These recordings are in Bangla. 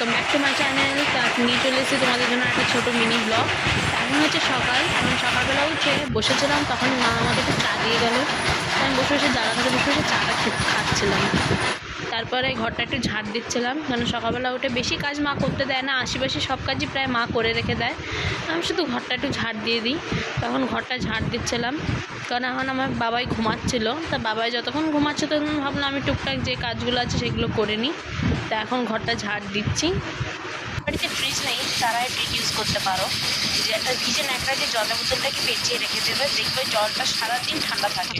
Welcome back to my channel. তো এখন নিয়ে চলে এসেছি তোমাদের জন্য একটা ছোটো মিনি ব্লগ। এখন হচ্ছে সকাল, এখন সকালবেলা উঠে বসেছিলাম, তখন মা আমাদেরকে চা দিয়ে গেল। আমি বসে বসে জানলা ধারে বসে বসে চাটা খাচ্ছিলাম। তারপরে ঘরটা একটু ঝাড় দিচ্ছিলাম, কারণ সকালবেলা উঠে বেশি কাজ মা করতে দেয় না, আশিপাশি সব কাজই প্রায় মা করে রেখে দেয়। আমি শুধু ঘরটা একটু ঝাড় দিয়ে দিই। তখন ঘরটা ঝাড় দিচ্ছিলাম, কারণ এখন আমার বাবাই ঘুমাচ্ছিল। তা বাবাই যতক্ষণ ঘুমাচ্ছে তখন ভাবলাম আমি টুকটাক যে কাজগুলো আছে সেগুলো করে নিই। তা এখন ঘরটা ঝাড় দিচ্ছি। বাড়িতে ফ্রিজ নেই, তারাই ফ্রিজ ইউজ করতে পারো। যে একটা ভিজে ন্যাকড়া দিয়ে জলের বোতলটাকে পেঁচিয়ে রেখে দেবে, দেখবে জলটা সারাদিন ঠান্ডা থাকে।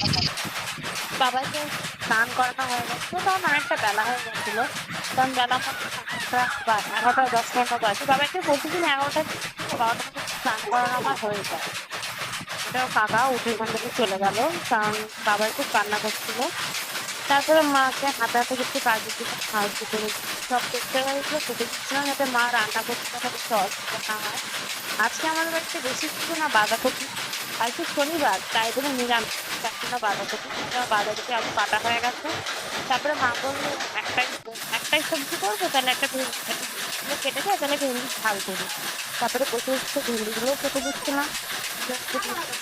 বাবাকে স্নান করানো হয়ে গেছে, তখন অনেকটা বেলা হয়ে গেছিলো। তখন বেলা মতো 11টা 10 মিনিট বাজে। বাবাকে প্রতিদিন 11টা 12টা থেকে স্নান করানো আমার হয়ে যায়। এটাও কাকা উঠে ওখান থেকে চলে গেল, কারণ বাবার খুব কান্না করছিল। তারপরে মাকে হাতে হাতে কিছু কাজের দিকে সাহায্য করে সব করতে হয়েছিল, কেটে দিচ্ছিলাম যাতে মা রান্না করতে কোনো বেশি অসুবিধা না হয়। আজকে আমাদের বাড়িতে বেশি কিছু না, বাঁধাকপি, আজকে শনিবার তাই জন্য নিরামিষ, তার জন্য বাঁধাকপি, বাঁধাকপি আলু কাটা হয়ে গেছে। তারপরে মা বললো একটাই একটাই সবজি করবো, তাহলে একটা ভেন্ডি কেটে দেয়, তাহলে ভেন্ডি ঝাল করি। তারপরে প্রচুর ভেন্ডিগুলোও কেটে দিচ্ছিলাম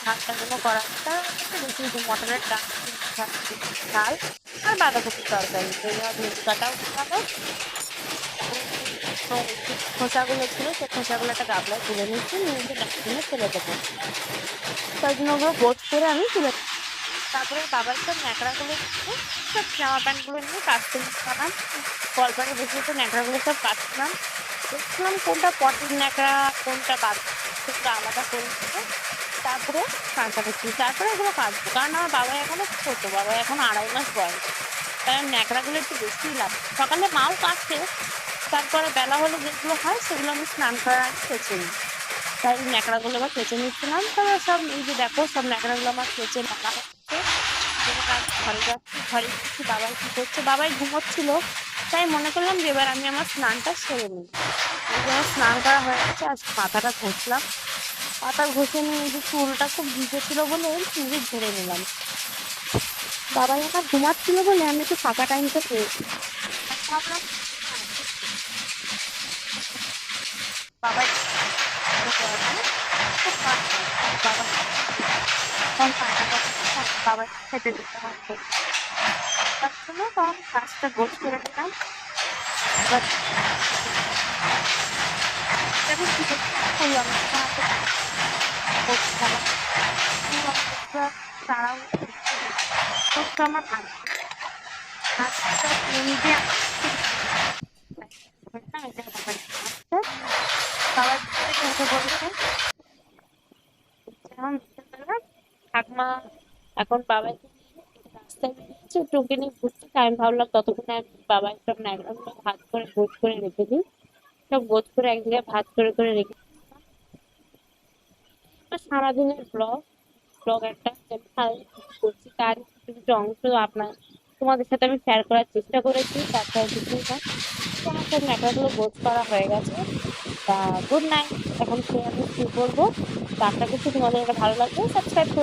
ঝালটার জন্য করাটা বেশি মটরের ডাল আর বাঁধাকপির তরকারি, এই ভেন্ডি কাটাও খাবো। খোসাগুলো ছিল, সেই খোসাগুলো একটা গাবলায় তুলে নিচ্ছি, নিয়ে ডাস্টবিনে ফেলে দেবো। তাই জন্য ওগুলো গোছ করে আমি তুলে, তারপরে বাবার সব ন্যাকড়াগুলো নিয়ে সব জামা প্যান্টগুলো নিয়ে কাচতে নিচ্ছিলাম। কলপারে বসে বসে ন্যাকড়াগুলো সব কাটছিলাম, দেখছিলাম কোনটা পটির ন্যাকড়া কোনটা বাদ, সেগুলো আলাদা করে দিতে। তারপরে কাঁচা করছি, তারপরে এগুলো কাটবো, কারণ আমার বাবা এখনো ছোটো, বাবা এখন 2.5 মাস বয়স, তাই ন্যাকড়াগুলো একটু বেশিই লাগে। সকালে মাও কাটছে, তারপরে বেলা হলে যেগুলো হয় সেগুলো আমি স্নান করার আগে কেচে নিই। তাই ন্যাকড়াগুলো আবার কেচে নিচ্ছিলাম। তবে সব এই যে দেখো সব ন্যাকড়াগুলো আমার কেচে নেওয়া হচ্ছে। ঘরে যাচ্ছি, ঘরে গেছি, বাবাই কি করছে, বাবাই ঘুমোচ্ছিল, তাই মনে করলাম যে এবার আমি আমার স্নানটা সেরে নিই। এই যে আমার স্নান করা হয়ে গেছে, আজকে মাথাটা ঘষলাম, মাথা ঘষে নিয়ে এই যে চুলটা খুব ভিজে ছিল বলে চুলে ঝেড়ে নিলাম। বাবাই আমার ঘুমাচ্ছিল বলে আমি একটু ফাঁকা টাইমটা পেয়েছি। ভাবলাম বাবাই বাবা বাবা খেতে দিতে হবে, তার জন্য তখন কাজটা গোছ করে নিলাম। এবার দেখো কি করলাম, তারাও আমার হাতটা নিজে বাবার উঠে পড়েছে। ঠাকমা এখন বাবাকে রাস্তায় বেরিয়েছে, টোকে নিয়ে ঘুরছে, তাই আমি ভাবলাম ততক্ষণে আমি বাবার সব ন্যাকড়াগুলো ভাঁজ করে গোছ করে রেখে দিই। সব গোছ করে এক জায়গায় ভাঁজ করে করে রেখে সারাদিনের ব্লগ ব্লগ একটা যে আমি সারাদিন কি করছি তার কিছু কিছু অংশ তোমাদের সাথে আমি শেয়ার করার চেষ্টা করেছি, তাছাড়া কিছুই না। তো আমার সব ন্যাকড়াগুলো গোছ করা হয়ে গেছে। তা গুড নাইট, এখন আমি শুয়ে পড়বো। তো আশা করছি তোমাদের এটা ভালো লাগবে, সাবস্ক্রাইব করে